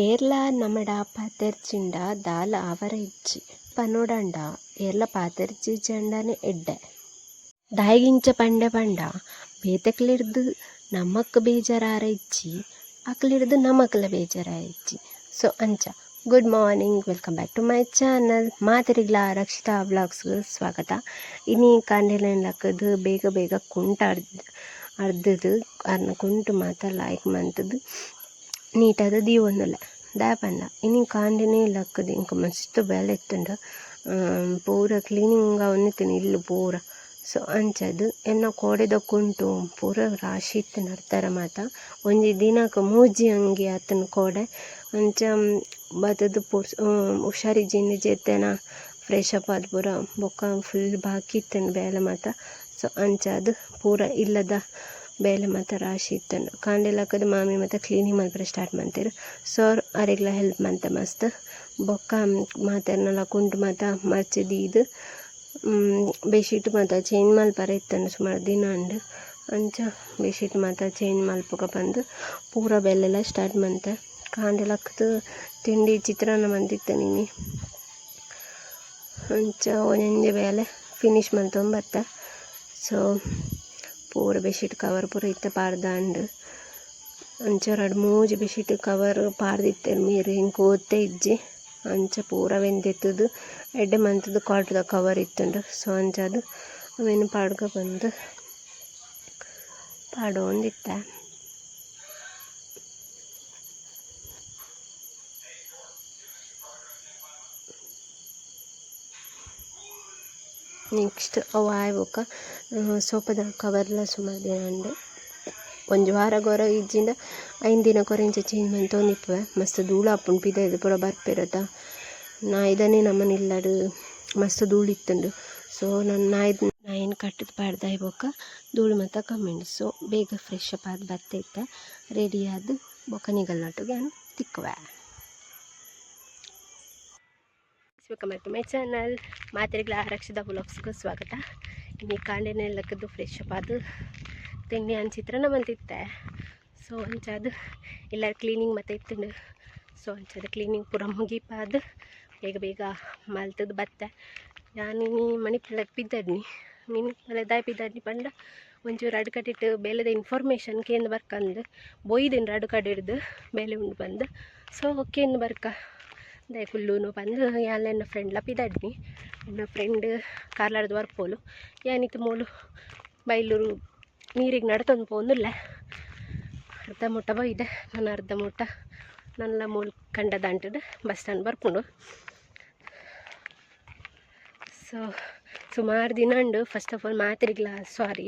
ಏರ್ಲ ನಮಡ ಪಾತೆರ್ಚಿಂಡ ದಾಲ ಅವರ ಇಜ್ಜಿ ಪನೋಡಂಡ ಏರ್ಲ ಪಾತೆರ್ಚಿ ಚಂಡನೆ ಎಡ್ಡೆ ದಾಯಿಗಿಂಚ ಪಂಡೆ ಪಂಡ ಬೇತಕ್ಲಿಡ್ದು ನಮಕ್ ಬೇಜಾರಾರ ಇಜ್ಜಿ ಅಕ್ಲಿಡ್ದು ನಮಕ್ಲ ಬೇಜಾರಾರ ಇಜ್ಜಿ. ಸೊ ಅಂಚ good morning, welcome back to my channel. ಮಾತರಿಗ್ಲ ರಕ್ಷಿತಾ ವ್ಲಾಗ್ಸ್ಗೆ ಸ್ವಾಗತ. ಇನಿ ಕಾಂಡೆಲಕ್ಕದು ಬೇಗ ಬೇಗ ಕುಂಟ ಅರ್ದದು ಅರ್ನ ಕುಂಟು ಮಾತ ಲೈಕ್ ಮಂತದ್ದು ನೀಟಾದ ದೀವೊಂದುಲ್ಲ ದಾಪಂಡ ಇನಿ ಕಾಂಡಿನೇ ಲಕ್ಕದು ಇಂಕ ಮಸ್ತ್ ಬೇಲೆ ಇತ್ತುಂಡು ಪೂರ ಕ್ಲೀನಿಂಗ್ ಅವನ್ನಿತ್ತಿನ ಇಲ್ಲು ಪೂರ. ಸೊ ಅಂಚದು ಎನ್ನ ಕೋಡೆದ ಕುಂಟು ಪೂರ ರಾಶಿ ಇತ್ತು ನಡ್ತಾರ ಮಾತ ಒಂಜಿ ದಿನಕ್ಕೆ ಮೂಜಿ ಅಂಗಿ ಆತನ ಕೋಡೆ ಅಂಚ ಬತ್ತದು ಪೂರ್ ಹುಷಾರಿಜ್ಜಿನ ಜೆತ್ತೇನ ಫ್ರೆಶ್ ಅಪ್ ಆದ ಪೂರ ಬೊಕ್ಕ ಫುಲ್ ಬಾಕಿ ಇತ್ತಂಡು ಬೇಲೆ ಮಾತ. ಸೊ ಅಂಚದು ಪೂರ ಇಲ್ಲದ ಬೇಲೆ ಮತ್ತು ರಾಶಿ ಇತ್ತಂಡು ಕಾಂಡೆಲಕ್ಕದ ಮಾಮಿ ಮತ್ತು ಕ್ಲೀನಿಂಗ್ ಮಲ್ಪರೆ ಸ್ಟಾರ್ಟ್ ಮಾಡ್ತೀರು. ಸೊ ಅರೆಗ್ಲ ಹೆಲ್ಪ್ ಮಂತ ಮಸ್ತ್ ಬೊಕ್ಕ ಮಾತೆರ್ನೆಲ್ಲ ಕುಂಟು ಮಾತ ಮರ್ಚಿದಿ ಇದು ಬೆಡ್ಶೀಟ್ ಮಾತ ಚೇಂಜ್ ಮಲ್ಪರೆ ಇತ್ತಂಡು ಸುಮಾರು ದಿನ ಉಂಡು. ಅಂಚ ಬೆಡ್ಶೀಟ್ ಮಾತ ಚೇಂಜ್ ಮಲ್ಪಗ ಬಂದು ಪೂರ ಬೆಲ್ಲೆಲ್ಲ ಸ್ಟಾರ್ಟ್ ಮಂತೆ. ಕಾಂಡೆಲಕ್ಕದು ತಿಂಡಿ ಚಿತ್ರಾನ್ನ ಮಂತಿತ್ತೆ ನೀನು ಅಂಚ ಒಂಜೊಂಜೆ ಬೇಲೆ ಫಿನಿಶ್ ಮಂತೊಂದು ಬತ್ತ. ಸೊ ಪೂರ ಬೆಡ್ಶೀಟ್ ಕವರ್ ಪೂರ ಇತ್ತ ಪಾರ್ದಾಂಡು ಅಂಚ ಎರಡು ಮೂಜಿ ಬೆಡ್ಶೀಟ್ ಕವರ್ ಪಾರ್ದಿತ್ತೇರು ಮೀರು ಹಿಂಗೆ ಓದ್ತೇ ಇಜ್ಜಿ ಅಂಚ ಪೂರ ಬೆಂದೆತ್ತದು ಎಡ್ಡೆ ಮಂತದ್ದು ಕಾಟದ ಕವರ್ ಇತ್ತುಂಡು. ಸೊ ಅಂಚದು ಅವೇನು ಪಾಡ್ಗ ಬಂದು ಪಾಡೋಂದಿತ್ತ. ನೆಕ್ಸ್ಟ್ ಅವು ಆಯ್ಬೊಕ್ಕ ಸೋಪದ ಕವರ್ಲ ಸುಮಾರು ದಿನ ಉಂಡು ಒಂಜಿ ವಾರ ಗೊರ ಇಜ್ಜಿಂದ 5 ದಿನ ಕೊರೆಂಚ ಚೇಂಜ್ ಮಂತೊಂದಿಪ್ಪುವೆ. ಮಸ್ತ್ ಧೂಳು ಅಪ್ಪುಂಡು ಪಿದೆದು ಪೂರ ಬರ್ಪಿರತ್ತ ನಾ ಇದನ್ನೇ ನಮ್ಮನ ಇಲ್ಲಡು ಮಸ್ತ್ ಧೂಳು ಇತ್ತುಂಡು. ಸೊ ನಾ ಏನು ಕಟ್ಟದು ಪಾಡ್ದಾಯ್ಬೊಕ್ಕ ಧೂಳು ಮತ್ತು ಕಮ್ಮಿ ಉಂಡು. ಸೊ ಬೇಗ ಫ್ರೆಶ್ ಅಪ್ ಆದ ಬರ್ತೈತೆ ರೆಡಿ ಆದ ಬೊಕ್ಕ ನಿಗಲ್ನೊಟ್ಟಿಗೆ ತಿಕ್ಕುವೆ. Welcome back to my channel. ಮಾತರಿಗ್ಲ ರಕ್ಷಿತಾ ವ್ಲಾಗ್ಸ್ಗೆ ಸ್ವಾಗತ. ಇನ್ನು ಕಾಂಡೆನೆಲ್ಲಕ್ಕದು ಫ್ರೆಶ್ ಅಪ್ ಅದು ತಿಂಡಿ ಚಿತ್ರಾನ್ನ ಬಂತಿತ್ತೆ. ಸೊ ಅಂಚದು ಎಲ್ಲರೂ ಕ್ಲೀನಿಂಗ್ ಮತ್ತು ಇತ್ತುಂಡು. ಸೊ ಅಂಚದು ಕ್ಲೀನಿಂಗ್ ಪೂರ ಮುಗಿಪಾದು ಬೇಗ ಬೇಗ ಮಲ್ತದ್ದು ಬತ್ತೆ. ನಾನು ಮಣಿಪಾಲಕ್ಕೆ ಬಿದ್ದಡ್ನಿ ದಾಯ್ ಬಿದ್ದಡ್ನಿ ಪಂಡ ಒಂಚೂರು ಅಡು ಕಟ್ಟಿಟ್ಟು ಬೇಲೆದ ಇನ್ಫಾರ್ಮೇಷನ್ ಕೇಂದ್ರ ಬರ್ಕಂದು ಬೊಯ್ದಿನ ಅಡು ಕಡಿಡ್ದು ಬೇಲೆ ಉಂಡು ಬಂದು. ಸೊ ಕೇಂದ್ರ ಬರ್ಕ ದೇ ಫುಲ್ಲೂ ಬಂದು ಎಲ್ಲ ಫ್ರೆಂಡ್ಲ ಪಿದಡ್ನಿ ನನ್ನ ಫ್ರೆಂಡ್ ಕಾರ್ಲಾರ್ದು ಬರ್ಪೋಲು ಏನಿತ್ತು ಮೂಲು ಬೈಲೂರು ನೀರಿಗೆ ನಡ್ತೊಂದು ಪೋಂದುಲ್ಲ ಅರ್ಧ ಮುಟ್ಟ ಬೈದೆ ನಾನು ಅರ್ಧ ಮುಟ್ಟ ನನ್ನ ಮೂಲು ಕಂಡ ದಾಂಟದು ಬಸ್ ಸ್ಟ್ಯಾಂಡ್ ಬರ್ಕೊಂಡು. ಸೊ ಸುಮಾರು ದಿನ ಉಂಡು. ಫಸ್ಟ್ ಆಫ್ ಆಲ್ ಮಾತರಿಗ್ಲ ಸಾರಿ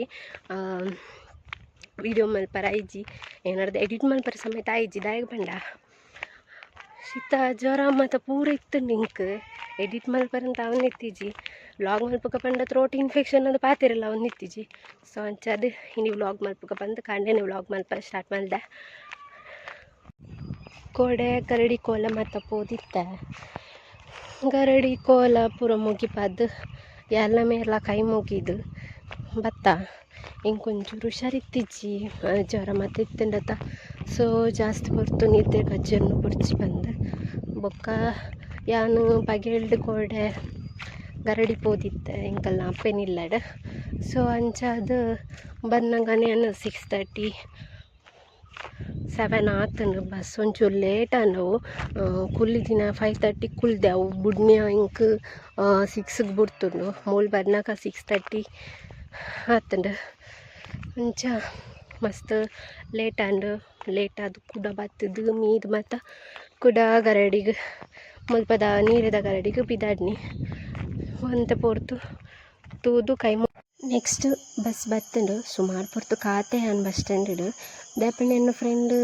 ವಿಡಿಯೋ ಮಲ್ಪರ ಐಜಿ ಏನಾರ್ದು ಎಡಿಟ್ ಮಲ್ಪರ ಸಮೇತ ಐಜಿ ದಾಯಗ ಬಂಡ ಶೀತ ಜ್ವರ ಮತ್ತು ಪೂರ ಇತ್ತು ನಿಂಕ್ ಎಡಿಟ್ ಮಲ್ಪರಂತ ಅವನು ಇತ್ತೀಜಿ ವ್ಲಾಗ್ ಮಲ್ಪಕ ಬಂದ ಥ್ರೋಟ್ ಇನ್ಫೆಕ್ಷನ್ ಅದು ಪಾತಿರಲ್ಲ ಅವನು ಇತ್ತೀಜಿ. ಸೊ ಅಂಚದು ಇನ್ನು ವ್ಲಾಗ್ ಮಲ್ಪಕ ಬಂದು ಕಂಡೇನೆ ವ್ಲಾಗ್ ಮಲ್ಪ ಸ್ಟಾರ್ಟ್ ಮಾಡಿದೆ. ಕೋಡೆ ಗರಡಿ ಕೋಲ ಮತ್ತು ಪೋದಿತ್ತೆ ಗರಡಿ ಕೋಲ ಪೂರ ಮುಗಿಪಾದು ಎಲ್ಲ ಮೇಲ ಕೈ ಮುಗಿದು ಬತ್ತ ಹಿಂಗೆ ಕೊಂಚೂರು ಹುಷಾರಿತ್ತಿಜ್ಜಿ ಜ್ವರ ಮತ್ತು ಇತ್ತಂಡತ್ತ. ಸೊ ಜಾಸ್ತಿ ಹೊರ್ತು ನಿದ್ದೆ ಗಜ್ಜನ್ನು ಪುಡ್ಚಿ ಬಂದು ಬೊಕ್ಕ ಯಾನು ಬಗೆಲ್ಡು ಕೋಡೆ ಗರಡಿ ಪೋದಿತ್ತೆ ಇಂಕಲ್ಲ ಅಪ್ಪೇನಿಲ್ಲಡ. ಸೊ ಅಂಚದು ಬಂದಂಗನೇ 6:30 7 ಆತನು ಬಸ್ ಒಂಚೂರು ಲೇಟ್ ನಾವು ಕುಲ್ಲಿದಿನ 5:30 ಕುಲ್ದೆವು ಬುಡ್ನ್ಯ ಇಂಕ್ 6ಗೆ ಬಿಡ್ತುಂಡು ಮೂಲು ಬರ್ನಾಕ 6:30 ಆತಂಡು ಅಂಚ ಮಸ್ತ್ ಲೇಟ್ ಆದ ಕುಡ ಬತ್ತದು ಮೀದು ಮತ್ತು ಕುಡ ಗರಡಿಗೆ ಮುಲ್ಪದ ನೀರಿದ ಗರಡಿಗೆ ಬಿದ್ದಾಡ್ನಿ ಒಂತ ಪೊರ್ತು ತೂದು ಕೈ ನೆಕ್ಸ್ಟ್ ಬಸ್ ಬತ್ತಂಡು ಸುಮಾರು ಪೊರ್ತು ಕಾತೆ ನಾನು ಬಸ್ ಸ್ಟ್ಯಾಂಡ್ ದೇಪಣ್ಣ ನನ್ನ ಫ್ರೆಂಡ್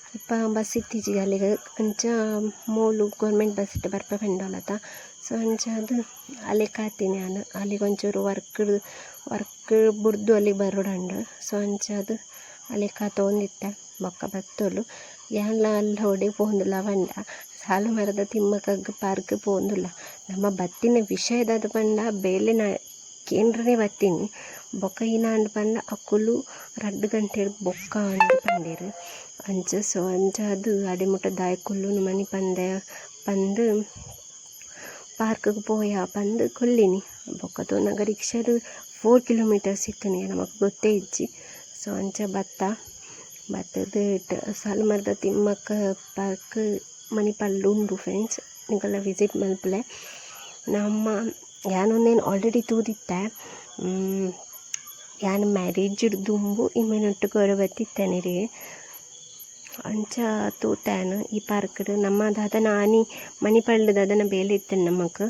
ಅಲ್ಪ ಬಸ್ ಇತ್ತೀಚಿಗೆ ಅಲ್ಲಿಗೆ ಅಂಚ ಮೂಲು ಗೌರ್ಮೆಂಟ್ ಬಸ್ ಇಟ್ಟು ಬರ್ಪ ಪೆಂಡೋಲತ್ತ. ಸೊ ಅಂಚ ಅದು ಅಲ್ಲಿ ಕಾತೀನಿ ನಾನು ಅಲ್ಲಿಗೆ ಒಂಚೂರು ವರ್ಕ್ ಬುಡ್ದು ಅಲ್ಲಿಗೆ ಬರೋಡಂಡು. ಸೊ ಅಂಚ ಅದು ಅಲ್ಲಿ ತೊಂದಿತ್ತೆ ಬೊಕ್ಕ ಬತ್ತೋಳು ಎಲ್ಲ ಅಲ್ಲಿ ಹೊಡಿ ಪೋಂದುಲ್ಲ ಬಂಡ ಸಾಲು ಮರದ ತಿಮ್ಮಕ್ಕ ಪಾರ್ಕ್ ಪೋಂದುಲ್ಲ. ನಮ್ಮ ಬತ್ತಿನ ವಿಷಯದ ಬಂಡ ಬೇಲೆ ನಾ ಕೇಂದ್ರನೇ ಬತ್ತೀನಿ ಬೊಕ್ಕ ಈನಾಂಡು ಬಂಡ ಅಕ್ಕುಲು 2 ಗಂಟೆ ಬೊಕ್ಕ ಅಂಡು ಬಂದಿರು ಅಂಚ ಸೊ ಅಂಚ ಅದು ಅಡಿಮುಟ್ಟ ದಾಯ್ ಮನಿ ಪಂದು ಪಾರ್ಕ್ಗೆ ಪೋಯ ಪಂದು ಕೊಲ್ಲಿನಿ ಬೊಕ್ಕ ತೋನಗ ರಿಕ್ಷಾಡು 4 ಕಿಲೋಮೀಟರ್ಸ್ ಇತ್ತನಿ ನಮಗೆ ಗೊತ್ತೇ ಇಜ್ಜಿ. ಸೊ ಅಂಚ ಬತ್ತದ ಸಾಲುಮರದ ತಿಮ್ಮಕ್ಕ ಪಾರ್ಕ್ ಮಣಿಪಾಲ್ ಉಂಡು ಫ್ರೆಂಡ್ಸ್, ನಿಂಗೆಲ್ಲ ವಿಸಿಟ್ ಮಲ್ಪಲೆ. ನಮ್ಮ ಯಾನೊಂದೇನು ಆಲ್ರೆಡಿ ತೂದಿತ್ತೆ, ಯಾನ್ ಮ್ಯಾರೇಜ್ ದುಂಬು ಇಮ್ಮೆನೊಟ್ಟು ಗೊರ ಬತ್ತಿತ್ತೇನೆ ರೀ. ಅಂಚ ತೂತಾನು ಈ ಪಾರ್ಕ್ಡ್ ನಮ್ಮ ದಾದನ ಆನಿ ಮಣಿಪಾಲ್ಡ್ ದಾದನ ಬೇಲೆ ಇತ್ತೇನೆ ನಮಕ್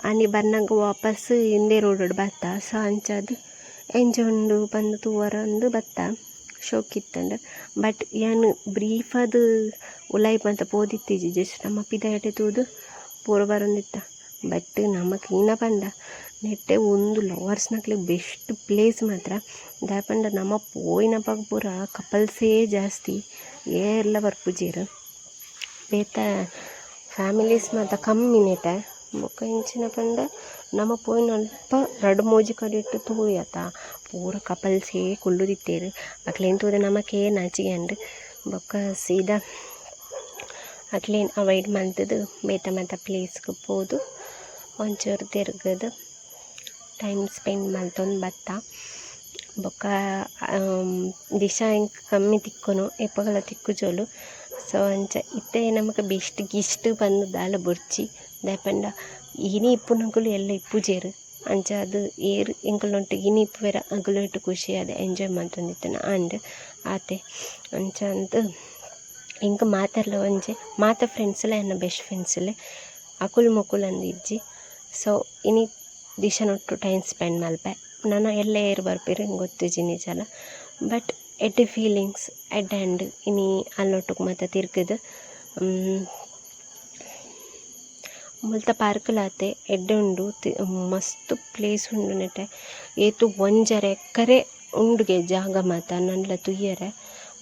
ಆನಿ ಬರ್ನಾಗ ವಾಪಸ್ ಹಿಂದೆ ರೋಡ್ ಬತ್ತ. ಸೊ ಅಂಚದು ಎಂಜೊಂಡು ಬಂದು ತೂವರ ಒಂದು ಬತ್ತ ಶೋಕಿತ್ತಂಡು. ಬಟ್ ಯಾನು ಬ್ರೀಫ್ ಅದು ಉಲಾಯಿ ಅಂತ ಪೋದಿತ್ತಿಜಿ ಜಸ್ಟ್ ನಮ್ಮ ಪಿದಾಯಟೆ ತೂದು ಪೂರ ಬರೊಂದಿತ್ತ. ಬಟ್ ನಮಕ್ ಈನ ಪಂಡ ನೆಟ್ಟೆ ಒಂದು ಲವರ್ಸ್ನಕ್ಲೆ ಬೆಸ್ಟ್ ಪ್ಲೇಸ್ ಮಾತ್ರ ದಾಯಪಂಡ ನಮ್ಮ ಪೋಯಿನಪಾಗ ಪೂರ ಕಪಲ್ಸೇ ಜಾಸ್ತಿ ಏರ್ಲ ಬರ್ಪುಜೇರು. ಬೇತ ಫ್ಯಾಮಿಲೀಸ್ ಮಾತ ಕಮ್ಮಿ ನೆಟ್ಟೆ ಬೊಕ್ಕ ಇಂಚಿನ ಪಂಡ ನಮ್ಮ ಪೋಯಿನ ಅಲ್ಪ ರಡ್ ಮೋಜಿ ಕಡಿಟ್ಟು ತೂಯತ ಪೂರ ಕಪಲ್ಸೇ ಕುಲ್ಲುದಿತ್ತೇರು. ಅಕ್ಲೇನು ತೂದ ನಮಕೇ ನಾಚಿಗೆಂಡು ಬೊಕ್ಕ ಸೀದಾ ಅಕ್ಲೇನು ಅವಾಯ್ಡ್ ಮಲ್ತದು ಬೇತ ಪ್ಲೇಸ್ಗೆ ಪೋದು ಒಂಚೂರು ತಿರ್ಗದು ಟೈಮ್ ಸ್ಪೆಂಡ್ ಮಲ್ತೊಂದು ಬತ್ತ. ಬೊಕ್ಕ ದಿಶಾ ಇಂಕ್ ಕಮ್ಮಿ ತಿಕ್ಕುನು ಎಪ್ಪಗಳ ತಿಕ್ಕುಜೋಲು. ಸೊ ಅಂಚ ಇತ್ತೆ ನಮಗೆ ಬೆಸ್ಟ್ ಗಿಸ್ಟ್ ಬಂದು ದಾಲ ಬುರ್ಚಿ ದಾಯಪಂಡ ಇನಿ ಇಪ್ಪುನಗುಲು ಎಲ್ಲ ಇಪ್ಪುಜೇರು. ಅಂಚ ಅದು ಏರು ಎಂಕಲ್ನೊಟ್ಟಿಗೆ ಇನಿ ಇಪ್ಪುವೆರ ಅಗುಲೊಟ್ಟು ಖುಷಿ ಅದೇ ಎಂಜಾಯ್ ಮಾಡ್ತೊಂದಿತ್ತೇನೆ ಆಂಡ್ ಆತೆ. ಅಂಚ ಅಂತ ಇಂಕ ಮಾತೆಲ್ಲ ಒಂಜೆ ಮಾತ ಫ್ರೆಂಡ್ಸ್ಲೆ ಎನ್ನ ಬೆಸ್ಟ್ ಫ್ರೆಂಡ್ಸ್ಲೆ ಅಕುಲ್ ಮುಕುಲ್ ಅಂದು ಇಜ್ಜಿ. ಸೊ ಇನಿ ದಿಶನೊಟ್ಟು ಟೈಮ್ ಸ್ಪೆಂಡ್ ಮಲ್ಪೆ ನಾನು ಎಲ್ಲ ಏರು ಬರ್ಪೇರು ಗೊತ್ತಿಜ್ಜಿ ನಿಜಲ. ಬಟ್ ಎಡ್ಡೆ ಫೀಲಿಂಗ್ಸ್ ಎಡ್ಡೆ ಎಂಡ್ ಇನಿ ಅಲ್ಲೊಟ್ಟಿಗೆ ಮತ್ತೆ ತಿರ್ಗದು ಮುಲ್ತ ಪಾರ್ಕ್ಲಾತೆ ಎಡ್ಡೆ ಉಂಡು ಮಸ್ತ್ ಪ್ಲೇಸ್ ಉಂಡು ನೆಟ್ಟೆ ಏತು 1 ಎಕರೆ ಉಂಡುಗೆ ಜಾಗ ಮಾತ ನನ್ಲ ತುಯ್ಯರೆ.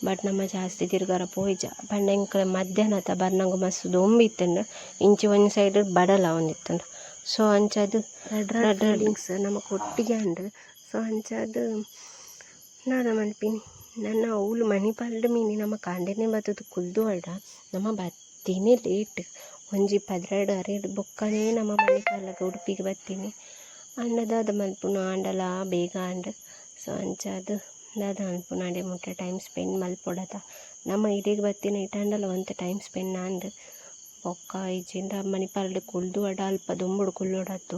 ಬಟ್ ನಮ್ಮ ಜಾಸ್ತಿ ತಿರ್ಗಾರ ಪೋಯ್ಜ ಪಂಡ ಎಂಕ ಮಧ್ಯಾಹ್ನ ಬರ್ನಂಗ ಮಸ್ತ್ ದೊಂಬಿತ್ತಂಡು ಇಂಚಿ ಒಂದು ಸೈಡ್ ಬಡಲ ಒಂದಿತ್ತಂಡು. ಸೊ ಅಂಚದು ರಡ್ ಫೀಲಿಂಗ್ಸ್ ನಮಗೆ ಒಟ್ಟಿಗೆ ಅಂಡು. ಸೊ ಅಂಚದು ನಾದ ಮಲ್ಪಿನಿ ನನ್ನ ಅವಳು ಮಣಿಪಾಲ್ಡ್ ಮೀನಿ ನಮ್ಮ ಕಾಂಡೆನೆ ಬತ್ತದು ಕುಲ್ದು ಅಡ ನಮ್ಮ ಬತ್ತೀನಿ ಲೇಟ್ ಒಂಜಿ 12 ಅರೆಡ್ ಬೊಕ್ಕನೇ ನಮ್ಮ ಮಣಿಪಾಲಗ ಉಡುಪಿಗೆ ಬತ್ತೀನಿ ಅಂಡದಾದ ಮಲ್ಪುನು ಆಂಡಲ ಬೇಗ ಅಂಡ್. ಸೊ ಅಂಚದು ದಾದ ಮಲ್ಪುನು ಅಡೆ ಮುಟ್ಟ ಟೈಮ್ ಸ್ಪೆಂಡ್ ಮಲ್ಪೊಡತ ನಮ್ಮ ಇಡೀಗೆ ಬತ್ತಿನ ಇಟಂಡಲ ಒಂತೆ ಟೈಮ್ ಸ್ಪೆಂಡ್ ಅಂಡ್. ಬೊಕ್ಕ ಇಜ್ಜಿಂದ ಮಣಿಪಾಲ್ಡ್ ಕುಲ್ದು ಅಡ ಅಲ್ಪ ದೊಂಬುಡು ಕುಲ್ಲೋಡತ್ತು.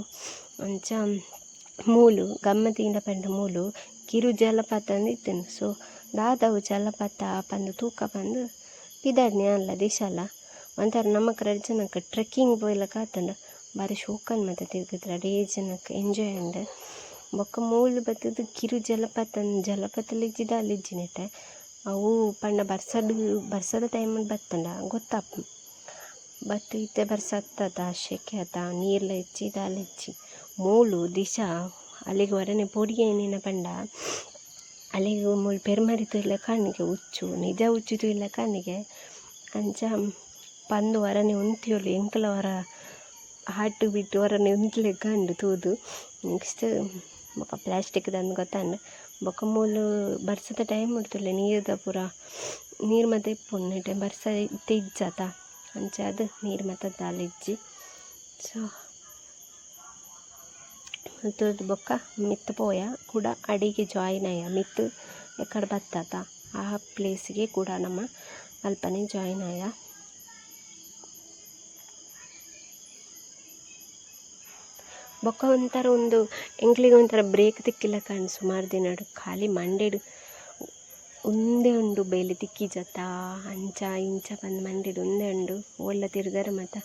ಅಂಚ ಮೂಲು ಗಮ್ಮತಿಂದ ಪಂಡ ಮೂಲು ಕಿರು ಜಲಪಾತ ಅಂದಿತ್ತೇನೆ. ಸೊ ದಾದವು ಜಲಪಾತ ಪಂದು ತೂಕ ಪಂದು ಪಿದಾಡ್ನಿ ಅಲ್ಲ ದಿಶಾಲ ಒಂಥರ ನಮಕ್ 2 ಜನಕ್ಕೆ ಟ್ರೆಕ್ಕಿಂಗ್ ಪೋಯ್ಲಕ ಆತಂಡ ಬಾರಿ ಶೋಕನ್ ಮತ್ತೆ ತಿರ್ಗಿದ್ರೆ ಅಡೇ ಜನಕ್ಕೆ ಎಂಜಾಯ್ ಅಂಡ್. ಬೊಕ್ಕ ಮೂಲು ಬತ್ತದು ಕಿರು ಜಲಪಾತಲ್ಲಿ ಇಜ್ಜಿದ ಅಲ್ಲಿ ಇಜ್ಜಿನೆಟ್ಟೆ ಅವು ಪಂಡ ಬರ್ಸದ ಟೈಮಲ್ಲಿ ಬತ್ತಂಡ ಗೊತ್ತಾಪ್. ಬಟ್ ಇತ್ತೆ ಬರ್ಸತ್ತದ ಶೆಕೆ ಆತ ನೀರ್ಲ ಹೆಚ್ಚಿ ದಾಲ ಹೆಚ್ಚಿ ಮೂಲು ದಿಶಾ ಅಲ್ಲಿಗೆ ಹೊರನೆ ಪೊಡಿಗೆ ಏನೇನ ಪಂಡ ಅಲ್ಲಿಗೆ ಮೂಲು ಪೆರ್ಮರಿತು ಇಲ್ಲ ಕಣ್ಣಿಗೆ ಹುಚ್ಚು ನಿಜ ಹುಚ್ಚಿತು ಇಲ್ಲ ಕಣ್ಣಿಗೆ. ಅಂಚ ಪಂದು ಹೊರನೆ ಉಂತಿಯೋಳು ಎಂಕಲ ಹೊರ ಹಾಟು ಬಿಟ್ಟು ಹೊರನೆ ಉಂತ್ಲೆ ಕಂಡು ತೂದು. ನೆಕ್ಸ್ಟ್ ಬೊಕ್ಕ ಪ್ಲಾಸ್ಟಿಕ್ ತಂದು ಗೊತ್ತಂಡು ಬೊಕ್ಕ ಮೂಲು ಬರ್ಸದ ಟೈಮ್ ಇಡ್ತಿಲ್ಲ ನೀರ್ದ ಪೂರ ನೀರು ಮತ್ತೆ ಇಪ್ಪುಂಡು ಬರ್ಸ ಇತ್ತೆ ಇಜ್ಜಾತ ಅಂಚ ಅದು ನೀರು ಮತ್ತು ದಾಲ್ ಇಜ್ಜಿ. ಸೊ ಮತ್ತು ಬೊಕ್ಕ ಮಿತ್ತು ಪೋಯ ಕೂಡ ಅಡಿಗೆ ಜಾಯಿನ್ ಆಯ ಮಿತ್ತು ಎಕ್ಕಡೆ ಬತ್ತಾತ ಆ ಪ್ಲೇಸಿಗೆ ಕೂಡ ನಮ್ಮ ಅಲ್ಪನೆ ಜಾಯಿನ್ ಆಯ. ಬೊಕ್ಕ ಒಂಥರ ಒಂದು ಎಂಕ್ಲಿಗೆ ಒಂಥರ ಬ್ರೇಕ್ ತಿಕ್ಕಿಲ್ಲ ಕಾಣ್ ಸುಮಾರು ದಿನ ಖಾಲಿ ಮಂಡೆಡು ಒಂದೇ ಉಂಡು ಬೇಲೆ ತಿಕ್ಕಿಜತ್ತ ಅಂಚ ಇಂಚ ಬಂದು ಮಂಡೆಡು ಒಂದೇ ಉಂಡು ಒಳ್ಳೆ ತಿರ್ಗಾರ ಮತ್ತು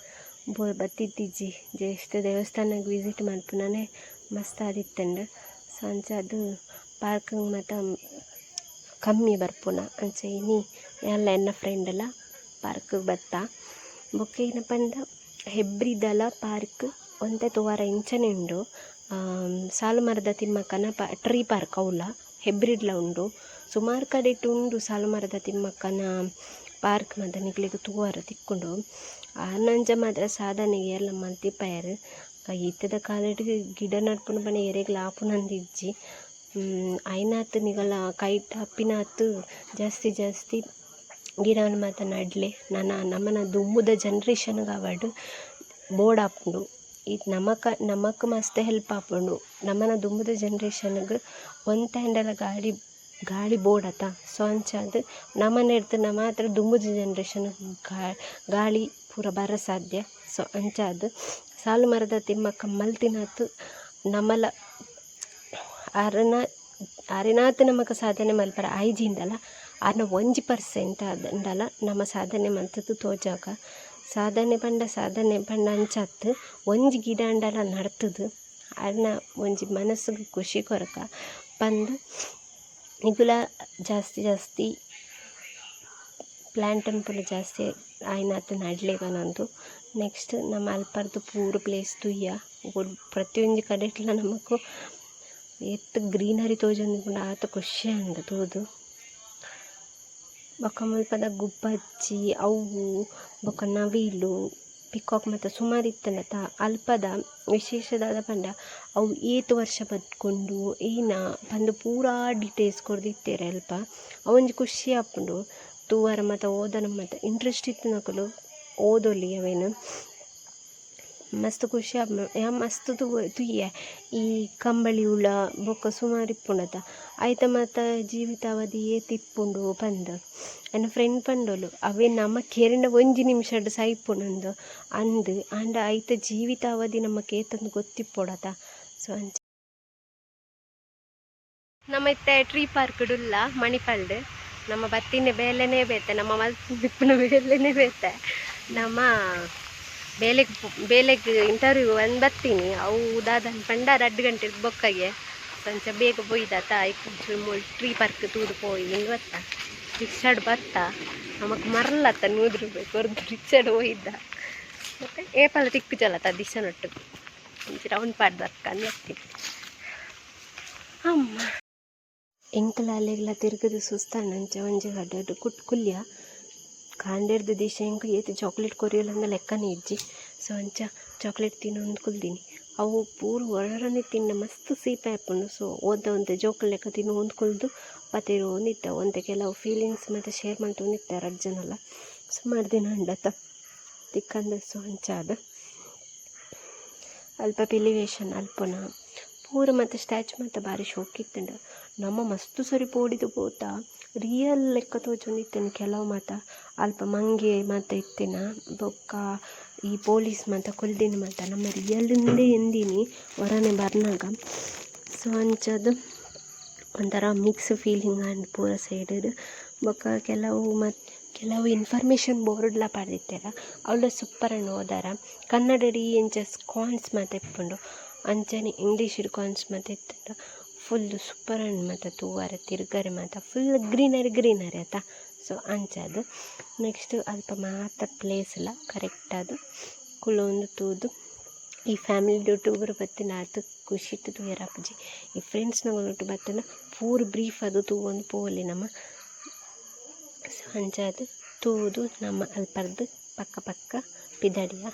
ಬತ್ತಿತ್ತಿಜ್ಜಿ ಜಸ್ಟ್ ದೇವಸ್ಥಾನಕ್ಕೆ ವಿಸಿಟ್ ಮಲ್ಪುನಾನೆ ಮಸ್ತ್ ಆದಿತ್ತಂಡು. ಸೊ ಅಂಚ ಅದು ಪಾರ್ಕ್ ಮತ್ತು ಕಮ್ಮಿ ಬರ್ಪುನ ಅಂಚ ಇನಿ ಎಲ್ಲ ಎನ್ನ ಫ್ರೆಂಡ್ ಎಲ್ಲ ಪಾರ್ಕ್ಗೆ ಬತ್ತ. ಬೊಕ್ಕ ಏನಪ್ಪ ಅಂದ ಹೆಬ್ರಿದಲ ಪಾರ್ಕ್ ಒಂತೆ ತೋವಾರ ಇಂಚನೆ ಉಂಡು. ಸಾಲುಮರದ ತಿಮ್ಮಕ್ಕನ ಟ್ರೀ ಪಾರ್ಕ್ ಅವಲ್ಲ ಹೆಬ್ರಿಡ್ಲ ಉಂಡು. ಸುಮಾರು ಕಡೆ ಉಂಡು ಸಾಲುಮರದ ತಿಮ್ಮಕ್ಕನ ಪಾರ್ಕ್ ಮತ್ತು ನಿಕ್ಲಿಗೆ ತೂವಾರ ತಿಕ್ಕೊಂಡು ಆನಂಜ ಮಾತ್ರ ಸಾಧನೆಗೆ ಎಲ್ಲ ಮಲ್ತಿಪ್ಪಯರು ಈತದ ಕಾಲಡಿಗೆ ಗಿಡ ನಡ್ಪುನ ಪಣ ಎರೆಗ್ಲ ಆಪುನಂದಿಜ್ಜಿ ಐನಾತ್ ನಿಗಲ ಕೈಟ್ ಹಪ್ಪಿನಾತ್ ಜಾಸ್ತಿ ಗಿಡವನ್ನು ಮಾತ ನಡಲೆ ನಮ್ಮನ ದುಂಬುದ ಜನ್ರೇಷನ್ಗೆ ಅವಾಡು ಬೋರ್ಡ್ ಹಾಕೊಂಡು ಇದು ನಮಕ್ ಮಸ್ತ್ ಹೆಲ್ಪ್ ಆಪುಂಡು. ನಮ್ಮನ ದುಂಬುದ ಜನ್ರೇಷನ್ಗೆ ಒಂದು ಹ್ಯಾಂಡಲ ಗಾಳಿ ಬೋರ್ಡ್ ಆತ. ಸೊ ಅಂಚಾದ್ ನಮ್ಮನ ಹಿಡ್ದು ಮಾತ್ರ ದುಂಬುದ ಜನ್ರೇಷನ್ ಗಾಳಿ ಪೂರ ಬರ ಸಾಧ್ಯ. ಸೊ ಅಂಚಾದ್ ಸಾಲು ಮರದ ತಿಮ್ಮಕ್ಕ ಮಲ್ತಿನತ್ತು ನಮ್ಮಲ ಅರೆನಾತ್ ನಮಕ್ ಸಾಧನೆ ಮಲ್ಪರ ಐಜಿಂದಲ ಅರ್ನ 1% ಆದಂಡಲ ನಮ್ಮ ಸಾಧನೆ ಮಂತದ್ದು ತೋಜಾಗ ಸಾಧನೆ ಪಂಡ ಅಂಚತ್ತು ಒಂಜಿ ಗಿಡ ಅಂಡಲ ನಡ್ತದು ಅರ್ನ ಒಂಜಿ ಮನಸ್ಸಿಗೆ ಖುಷಿ ಕೊರಕ ಪಂದು ಇಗುಲ ಜಾಸ್ತಿ ಪ್ಲ್ಯಾಂಟನ್ ಪುಲ ಜಾಸ್ತಿ ಆಯ್ನಾತ್ ನಡ್ಲೇಗನೊಂದು. ನೆಕ್ಸ್ಟ್ ನಮ್ಮ ಅಲ್ಪರ್ದು ಪೂರ ಪ್ಲೇಸ್ ತುಯ್ಯ ಪ್ರತಿಯೊಂದು ಕಡೆಟ್ಲ ನಮಕ್ ಎತ್ತು ಗ್ರೀನರಿ ತೋಜೊಂದು ಆತ ಖುಷಿ ಅಂದ ತೋದು. ಬೊಕ್ಕ ಮುಲ್ಪದ ಗುಬ್ಬಚ್ಚಿ ಅವು ಬೊಕ್ಕ ನವಿಲು ಪಿಕಾಕ್ ಮತ್ತು ಸುಮಾರು ಇತ್ತನತ ಅಲ್ಪದ ವಿಶೇಷದಾದ ಪಂಡ ಅವು ಏತು ವರ್ಷ ಬದ್ಕೊಂಡು ಏನ ಪಂದು ಪೂರಾ ಡೀಟೇಲ್ಸ್ ಕೊಡ್ದಿತ್ತೇರೆ ಅಲ್ಪ ಅವೊಂಜಿ ಖುಷಿ ಆಪುಂಡು. ತೂವರ ಮತ್ತು ಓದನ ಮತ್ತು ಇಂಟ್ರೆಸ್ಟ್ ಇತ್ತು ನಕಲು ಓದೊಲಿ ಅವೇನು ಮಸ್ತ್ ಖುಷಿ ಮಸ್ತ್ ತುಯ್ಯ ಈ ಕಂಬಳಿ ಹುಳ ಬೊಕ್ಕ ಸುಮಾರು ಇಪ್ಪುಂಡತ ಐತ ಮತ್ತು ಜೀವಿತಾವಧಿ ಏತಿಪ್ಪುಂಡು ಪಂದ್ ನನ್ನ ಫ್ರೆಂಡ್ ಪಂಡೋಲು ಅವೇ ನಮ್ಮ ಕೇರಂಡ 1 ನಿಮಿಷಡ್ ಸೈಪುಂಡು ಅಂದು ಆಂಡ ಐತ ಜೀವಿತಾವಧಿ ನಮಕ್ ಏತಂದು ಗೊತ್ತಿಪ್ಪೊಡತ. ಸೊ ಅಂಚ ನಮ್ಮ ಇತ್ತೆ ಟ್ರೀ ಪಾರ್ಕ್ ಡುಲ್ಲ ಮಣಿಪಾಲ್ಡ್ ನಮ್ಮ ಬತ್ತಿನ ಬೇಲೆನೇ ಬೇತೆ ನಮ್ಮ ಮಲ್ಪಿನ ಬೇಲೆನೇ ಬೇತೆ ನಮ್ಮ ಬೇಲೆಗ್ ಇಂಟರ್ವ್ಯೂ ಒಂದು ಬರ್ತೀನಿ ಅವು ಉದಾದನ್ ಪಂಡ 2 ಗಂಟೆ ಬೊಕ್ಕಗೆ ಸಂಚ ಬೇಗ ಪೋಯ್ದಾತ ಐಕೊಂಚೂರು ಟ್ರೀ ಪಾರ್ಕ್ ತೂದು ಪೋಯಿ ಹಿಂಗೆ ಬತ್ತ ರಿಕ್ಷಾಡ್ ಬತ್ತ ನಮಕ್ ಮರಲತ್ತ ₹100 ಕೊರ್ದು ರಿಕ್ಷಾಡ್ ಹೋಯ್ದ ಮತ್ತು ಏಪಲ ತಿಕ್ಕು ಚಲತ್ತ ದಿಶನೊಟ್ಟು ಒಂಚೂರು ರೌಂಡ್ ಪಾಡ್ದು ಅಕ್ಕ ಬರ್ತೀನಿ ಅಮ್ಮ ಎಂಕಲ ಅಲ್ಲೆಲ್ಲ ತಿರುಗದು ಸುಸ್ತಾನಂಚ ಒಂಜಿ ಗಡ್ಡ ಕುಲ್ಯ ಕಾಂಡೆರ್ದು ದಿಶ ಎಂಕ್ ಏತು ಚಾಕ್ಲೇಟ್ ಕೊರಿಯಲ್ಲಂದ ಲೆಕ್ಕನೇ ಇಜ್ಜಿ. ಸೊ ಅಂಚ ಚಾಕ್ಲೇಟ್ ತಿನ್ನೊಂದು ಕುಲ್ದೀನಿ ಅವು ಪೂರ ಹೊರಡನೆ ತಿನ್ನ ಮಸ್ತ್ ಸೀಪೆ ಆಪುಂಡು. ಸೊ ಒಂದು ಜೋಕುಲ್ ಲೆಕ್ಕ ತಿನ್ನು ಒಂದು ಕುಲ್ದು ಪತ್ತೇರು ಒಂದಿತ್ತ ಒಂದೆ ಕೆಲವು ಫೀಲಿಂಗ್ಸ್ ಮತ್ತು ಶೇರ್ ಮಾಡ್ತು ಒಂದಿತ್ತ ರಜ್ಜನಲ್ಲ ಸುಮಾರು ದಿನ ಅಂಡತ್ತ ತಿಕ್ಕಂದ. ಸೊ ಅಂಚಾದ ಅಲ್ಪ ಪಿಲಿವೇಶನ್ ಅಲ್ಪನ ಪೂರ ಮತ್ತು ಸ್ಟ್ಯಾಚು ಮತ್ತು ಭಾರಿ ಶೋಕಿತ್ತಂಡ ನಮ್ಮ ಮಸ್ತ್ ಸರಿ ಪೋಡಿದು ಪೋತ ರಿಯಲ್ ಲೆಕ್ಕ ತೋಜೊಂದಿತ್ತೇನೆ ಕೆಲವು ಮಾತ ಅಲ್ಪ ಮಂಗೆ ಮತ್ತು ಇತ್ತಿನ ಬೊಕ್ಕ ಈ ಪೊಲೀಸ್ ಮತ್ತು ಕೊಲ್ದಿನ ಮತ್ತು ನಮ್ಮ ರಿಯಲಿಂದೇ ಎಂದಿನಿ ಹೊರನೆ ಬರ್ನಾಗ. ಸೊ ಅಂಚದು ಒಂಥರ ಮಿಕ್ಸ್ ಫೀಲಿಂಗ್ ಆ್ಯಂಡ್ ಪೂರ ಸೈಡ್ ಬೊಕ್ಕ ಕೆಲವು ಇನ್ಫಾರ್ಮೇಷನ್ ಬೋರ್ಡ್ಲ ಪಡೆದಿತ್ತಾರ ಅವಳು ಸೂಪರ್ ಅನ್ನು ಓದಾರ ಕನ್ನಡಡಿ ಎಂಚ ಕಾನ್ಸ್ ಮತ್ತು ಇಪ್ಪುಂಡು ಅಂಚನೆ ಇಂಗ್ಲೀಷ್ ಕಾನ್ಸ್ ಮತ್ತು ಇತ್ತುಂಡು ಫುಲ್ ಸೂಪರ್ ಹಣ್ಣು ಮತ್ತು ತೂವಾರೆ ತಿರುಗರೆ ಮತ್ತು ಫುಲ್ ಗ್ರೀನರಿ ಆತ. ಸೊ ಅಂಚದು ನೆಕ್ಸ್ಟ್ ಅಲ್ಪ ಮಾತ್ರ ಪ್ಲೇಸ್ ಇಲ್ಲ ಕರೆಕ್ಟ್ ಅದು ಕುಲೊಂದು ತೂದು ಈ ಫ್ಯಾಮಿಲಿ ಟೂರ್ ಬತ್ತಿನ ಅದು ಖುಷಿ ಇಟ್ಟು ತೂಯರ ಅಪ್ಪಜಿ ಈ ಫ್ರೆಂಡ್ಸ್ನ ಒಟ್ಟು ಬತ್ತಿನ ಪೂರ ಬ್ರೀಫ್ ಅದು ತೂವೊಂದು ಪೋಲಿ ನಮ್ಮ. ಸೊ ಅಂಚದು ತೂದು ನಮ್ಮ ಅಲ್ಪರ್ದು ಪಕ್ಕ ಪಿದಡಿಯ.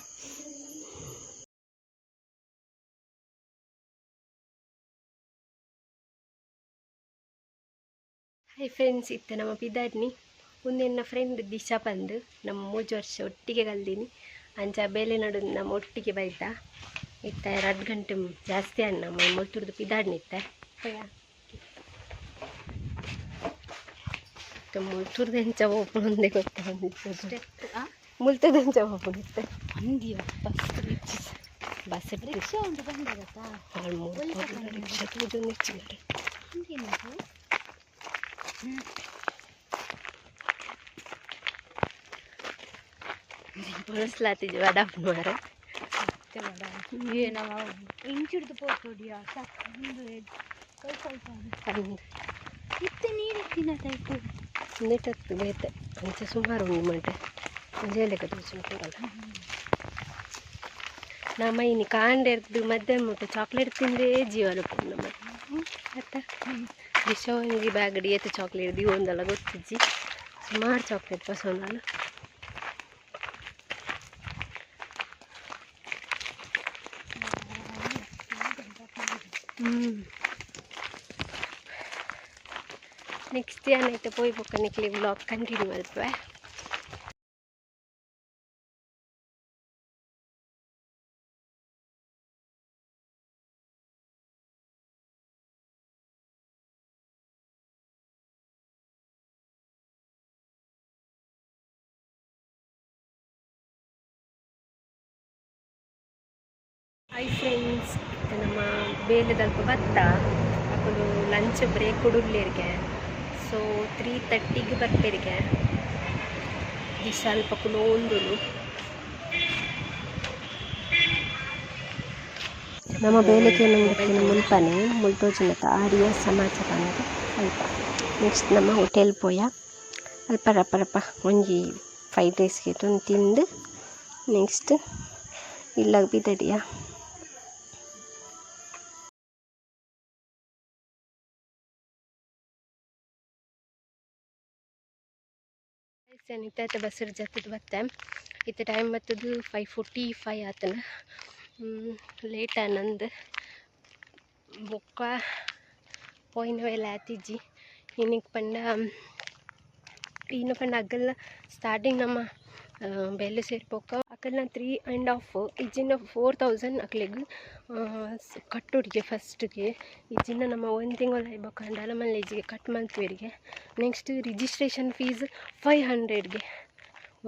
ಹೈ ಫ್ರೆಂಡ್ಸ್ ಇತ್ತು ನಮ್ಮ ಪಿದಾಡ್ನಿ ಮುಂದಿನ ಫ್ರೆಂಡ್ ದಿಶಾ ಬಂದು ನಮ್ಮ 3 ವರ್ಷ ಒಟ್ಟಿಗೆ ಕಲ್ದೀನಿ ಅಂಚ ಬೇಲೆ ನಡು ನಮ್ಮ ಒಟ್ಟಿಗೆ ಬೈತ ಇತ್ತ 2 ಗಂಟೆ ಜಾಸ್ತಿ ಅಣ್ಣ ನಮ್ಮ ಮುಲ್ತುರ್ದು ಪಿದಾಡ್ನಿ ಇತ್ತ ಮುಲ್ತುರ್ದು ಎಂಚ ಓಪನ್ ಒಂದೇ ಗೊತ್ತ ಮುಲ್ತದ ಎಂಚ ಓಪನ್ ಇತ್ತೆ ಬಸ್ ರಿಕ್ಷಾ ಒಂದು ಬಂದಾಗತ್ತಾ ರಿಕ್ಷಾ ತೂದು ನೆಚ್ಚಿದ್ದಾರೆ ಬಳಸ್ಲಾತಿದ್ವಿ ವಡಾಪ್ ಮಾರ ಇಂಚಿಡ್ದು ಪೋತೋಡಿಯ ಇತ್ತೆ ನೀರು ತಿನ್ನತಾಯ್ತು ನೀಟತ್ತು ಬೇತೆ ಅಂಚೆ ಸುಮಾರು ಉಂಡು ಮಂಟೆ ಜೇಲೆಕ ತೋಚು ಕೂರಲ್ಲ ನಮ್ಮ ಇನ್ನು ಕಾಂಡೆರ್ದು ಮಧ್ಯಾಹ್ನ ಮುಟ್ಟು ಚಾಕ್ಲೇಟ್ ತಿಂದೇ ಜೀವನ ಪುಣ್ಣ ಮತ್ತೆ ದಿಶ ಒಂಜಿ ಬ್ಯಾಗಡಿ ಏತು ಚಾಕ್ಲೇಟ್ ದಿ ಒಂದಲ್ಲ ಗೊತ್ತಿಜ್ಜಿ ಸುಮಾರು ಚಾಕ್ಲೇಟ್ ಪಸಂದಲ್ಲ. ನೆಕ್ಸ್ಟ್ ಏನಾಯ್ತು ಪೋಯ್ ಬೊಕ್ಕ ನಿಕ್ಲಿ ವ್ಲಾಗ್ ಕಂಟಿನ್ಯೂ ಮಲ್ಪೆ. ಹಾಯ್ ಫ್ರೆಂಡ್ಸ್, ನಮ್ಮ ಬೇಲೆದಲ್ಪ ಭತ್ತ ಅಕ್ಕಳು ಲಂಚ್ ಬ್ರೇಕ್ ಕೊಡಲಿರಿಗೆ. ಸೊ 3:30ಗೆ ಬರ್ಪೇರಿಗೆ ಈ ಸ್ವಲ್ಪ ಕುಲೋಂದುಲು ನಮ್ಮ ಬೇಲೆಗೆ ನಂಗೆ ಮುಲ್ಪನೆ ಮುಲ್ತೋಜಿನತ ಆಡಿಯ ಸಮಾಚಾರ ಅಂತ ಅಲ್ಪ. ನೆಕ್ಸ್ಟ್ ನಮ್ಮ ಹೋಟೆಲ್ ಪೋಯ ಅಲ್ಪ ರಪ್ಪ ರಪ್ಪ ಒಂಜಿ ಫ್ರೈಡ್ ರೈಸ್ಗೆ ತಿಂದು ನೆಕ್ಸ್ಟ್ ಇಲ್ಲಾಗ ಬಿದ್ದಡಿಯ ಇತ್ತ ಬಸ್ಸರ್ ಜತ್ತದ ಬತ್ತೆ. ಇತ್ತ ಟೈಮ್ ಬತ್ತದು 5:45 ಆತನ. ಲೇಟ್ ನಂದು ಬೊಕ್ಕ ಪೋಯಿನ ವೇಳೆ ಆತಿಜ್ಜಿ ಇನ್ನಿಗೆ ಪಂಡ ಅಗ್ಗಲ್ಲ ಸ್ಟಾರ್ಟಿಂಗ್ ನಮ್ಮ ಬೆಲೆ ಸೇರ್ಪೋಕ ಅಕ್ಕಲ್ನ 3.5 ಇಜ್ಜಿನ 4,000 ಅಕ್ಲೆಗ್ ಕಟ್ಟೋರಿಗೆ ಫಸ್ಟ್ಗೆ ಇಜ್ಜಿನ ನಮ್ಮ 1 ತಿಂಗಳು ಐಬಕ್ಕಂಡಲ ಮಲ್ಲೇಜಿಗೆ ಕಟ್ ಮಲ್ಪೇರಿಗೆ. ನೆಕ್ಸ್ಟ್ ರಿಜಿಸ್ಟ್ರೇಷನ್ ಫೀಸ್ 500ಗೆ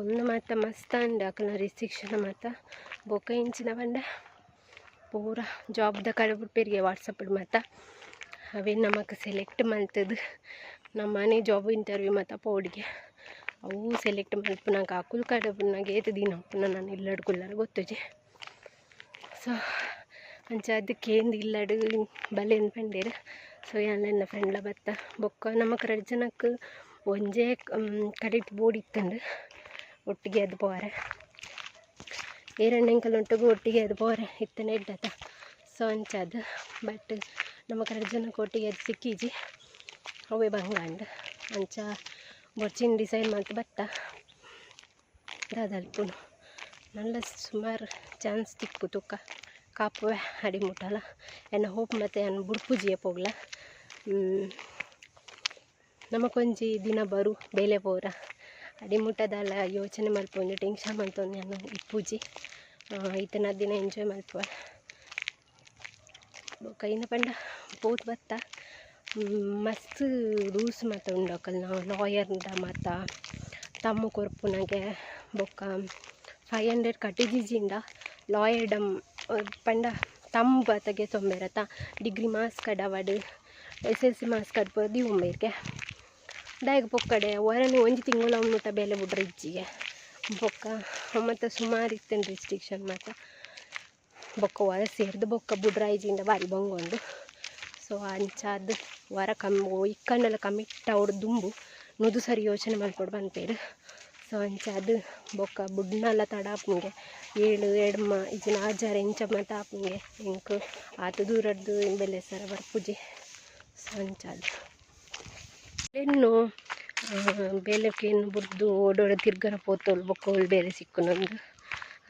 ಒಂದು ಮಾತ ಮಸ್ತ್ ಅಂಡ ಅಕ್ಕಲ್ನ ರಿಸ್ಟ್ರಿಕ್ಷನ್ ಮಾತ ಬೊಕ್ಕ ಇಂಚಿನ ಬಂಡ ಪೂರ ಜಾಬ್ದ ಕಡೆ ಬಿಡ್ಪೇರಿಗೆ ವಾಟ್ಸಪ್ ಮಾತ ಅವೇ ನಮಗೆ ಸೆಲೆಕ್ಟ್ ಮಲ್ತದು ನಮ್ಮ ಮನೆ ಜಾಬ್ ಇಂಟರ್ವ್ಯೂ ಮಾತ ಪೋಡಿಗೆ ಅವು ಸೆಲೆಕ್ಟ್ ಮಲ್ಪನಾಗ ಅಕುಲ್ ಕಡೆ ಬನ್ನಾಗ ಏತು ದಿನ ಪುನಃ ನಾನು ಇಲ್ಲಡ್ಕೊಲ್ಲಾರ ಗೊತ್ತುಜೆ. ಸೊ ಅಂಚ ಅದಕ್ಕೇಂದು ಇಲ್ಲಡು ಬಲೆ ಪಂಡೇರು. ಸೊ ಎಲ್ಲ ಫ್ರೆಂಡ್ಲ ಬತ್ತ ಬೊಕ್ಕ ನಮ್ಮ ಕರೆಡ್ ಜನಕ್ಕೆ ಒಂಜೇ ಕರೆಕ್ಟ್ ಬೋರ್ಡ್ ಇತ್ತಂಡು ಒಟ್ಟಿಗೆ ಅದು ಪೋರೆ ಏರೆಣ್ಣೆಂಕಲ್ ಒಟ್ಟಿಗೂ ಒಟ್ಟಿಗೆ ಅದು ಪೋರೆ ಇತ್ತನೇ ಇಡ್ಡತ. ಸೊ ಅಂಚದು ಬಟ್ ನಮ್ಮ ಕರೆಡ್ ಜನಕ್ಕೆ ಒಟ್ಟಿಗೆ ಅದು ಸಿಕ್ಕಿಜಿ ಅವೇ ಬಂಗಾಂಡ್ ಅಂಚ ಬೊಚ್ಚಿನ ಡಿಸೈನ್ ಮಾಡ್ತು ಬತ್ತ ಅದಲ್ಪ ನಲ್ಲ ಸುಮಾರು ಚಾನ್ಸ್ ತಿಕ್ಕು ತುಕ್ಕ ಕಾಪುವೆ ಅಡಿ ಮುಟ್ಟಲ್ಲ ಎನ್ನ ಹೋಪ್ ಮತ್ತು ಎನ್ನ ಬುಡ್ಪುಜಿಯ ಪೋಗ್ಲ ನಮಕೊಂಜಿ ದಿನ ಬರು ಬೇಲೆ ಪೋರ ಅಡಿ ಮುಟ್ಟದಲ್ಲ ಯೋಚನೆ ಮಲ್ಪೊಂದು ಟೆನ್ಷನ್ ಮಲ್ತೊಂದು ನಾನು ಇಪ್ಪುಜಿ ಈತನ ದಿನ ಎಂಜಾಯ್ ಮಲ್ಪುವ ಕೈನ ಪಂಡ ಪೋತ್ ಬತ್ತ. ಮಸ್ತ್ ರೂಲ್ಸ್ ಮಾತ ಉಂಡಕಲ್ ನಾವು ಲಾಯರ್ದ ಮಾತ ತಮ್ಮ ಕೊರ್ಪುನಗೆ ಬೊಕ್ಕ 500 ಕಟ್ಟಿಜಿಂಡ ಲಾಯರ್ಡ ಪಂಡ ತಮ್ಮ ಬತ್ತಗೆ ತೊಂಬೇರತ್ತ ಡಿಗ್ರಿ ಮಾರ್ಕ್ಸ್ ಕಡವಡು SSLC ಮಾರ್ಕ್ಸ್ ಕಡ್ಪದಿ ಉಂಬೇರ್ಗೆ ದಾಯಗ ಪೊಕ್ಕಡೆ ಹೊರನೆ ಒಂಜಿ ತಿಂಗಳು ಮುಟ್ಟ ಬೇಲೆ ಬಿಡ್ರೆ ಇಜ್ಜಿಗೆ ಬೊಕ್ಕ ಮತ್ತು ಸುಮಾರು ಇತ್ತೇನು ರಿಸ್ಟ್ರಿಕ್ಷನ್ ಮಾತ ಬೊಕ್ಕ ಹೊರ ಸೇರಿದು ಬೊಕ್ಕ ಬುಡ್ರಾಯ್ಜಿಂದ ಬಾರಿ ಬಂಗೊಂಡು. ಸೊ ಅಂಚಾದ ಹೊರ ಇಕ್ಕಂಡೆಲ್ಲ ಕಮ್ಮಿಟ್ಟ ಅವ್ರ ದುಂಬು ನುದು ಸರಿ ಯೋಚನೆ ಮಾಡ್ಕೊಡು ಬಂತೇರು. ಸೊ ಅಂಚಾದ ಬೊಕ್ಕ ಬುಡ್ನೆಲ್ಲ ತಡಾಪುಂಗೆ 7 ಎಡ್ಮ ಇಜಿನ ಆಜಾರ ಎಂಚ ಮಾತ ಆಪುಂಗೆ ಎಂಕ್ ಆತ ದೂರದ್ದು ಬೆಲೆ ಸರ ಬರ್ಪುಜಿ. ಸೊ ಅಂಚಾದ ಇನ್ನು ಬೇಲೆಕೇನು ಬುಡ್ದು ಓಡೋಡ ತಿರ್ಗರ ಪೋತೋಳು ಬೊಕ್ಕ ಒಳು ಬೇರೆ ಸಿಕ್ಕುನೊಂದು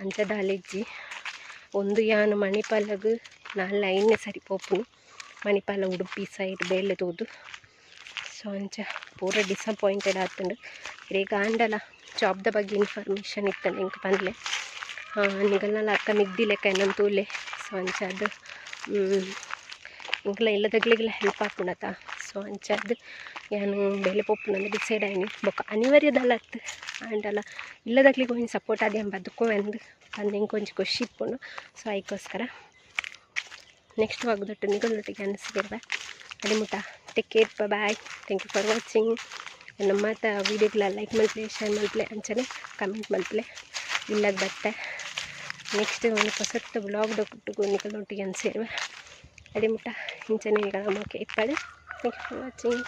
ಅಂಚದ ಅಲೆಜ್ಜಿ ಒಂದು ಯಾನು ಮಣಿಪಾಲಗ್ ನಾಳೆ ಐನೇ ಸರಿ ಪೋಪುನು ಮಣಿಪಾಲ ಉಡುಪಿ ಸೈಡ್ ಬೇಲೆ ತೋದು. ಸೊ ಅಂಚ ಪೂರ ಡಿಸಪಾಯಿಂಟೆಡ್ ಆತಂಡು ಈಗ ಆಂಡಲ ಜಾಬ್ದ ಬಗ್ಗೆ ಇನ್ಫಾರ್ಮೇಷನ್ ಇತ್ತಂಡು ಇಂಕ ಪಂದ್ಲೆ ನಿಗಲ್ನಲ್ಲ ಅಕ್ಕ ಮಿಗ್ದಿ ಲೆಕ್ಕ ಏನಂತ ತೂಲೆ. ಸೊ ಅಂಚದು ಇಂಕಲ ಇಲ್ಲದಗ್ಲಿಗೆಲ್ಲ ಹೆಲ್ಪ್ ಆಪುಣತ. ಸೊ ಅಂಚದು ಏನು ಬೇಲೆ ಪೋಪುನಂದು ಡಿಸೈಡ್ ಆಯ್ನಿ ಬೊಕ್ಕ ಅನಿವಾರ್ಯದಲ್ಲತ್ತು ಆಂಡಲ ಇಲ್ಲದಗ್ಲಿಗೆ ಒಂಜಿ ಸಪೋರ್ಟ್ ಆದಿ ಬದುಕೋವೆಂದು ಅಂದು ಇಂಕೊಂಚ ಖುಷಿ ಇಪ್ಪುಂಡು. ಸೊ ಅದಕ್ಕೋಸ್ಕರ ನೆಕ್ಸ್ಟ್ ಆಗೋದೊಟ್ಟು ನಿಗಲೊಟ್ಟಿಗೆ ಅನಿಸಿದಿರ್ವೆ ಅಡಿ ಮುಟ್ಟ take care bye. Thank you for watching. ನಮ್ಮ ಮಾತ ವೀಡಿಯೋಗಳ ಲೈಕ್ ಮಲ್ಪಲೆ ಶೇರ್ ಮಲ್ಪಲೆ ಅಂಚನೆ ಕಮೆಂಟ್ ಮಲ್ಪಲೆ ಇಲ್ಲಾಗ ಬತ್ತೆ ನೆಕ್ಸ್ಟ್ ಒಂದು ಹೊಸತ್ತು ಬ್ಲಾಗ್ದ ಕುಟ್ಟಿಗೂ ನಿಗಲೊಟ್ಟಿಗೆ ಅನಿಸಿರ್ವೆ ಅಡಿ ಮುಟ್ಟ ಇಂಚನೆ ಈಗ ನಮಗೆ ಇಪ್ಪಳೆ. Thank you for watching.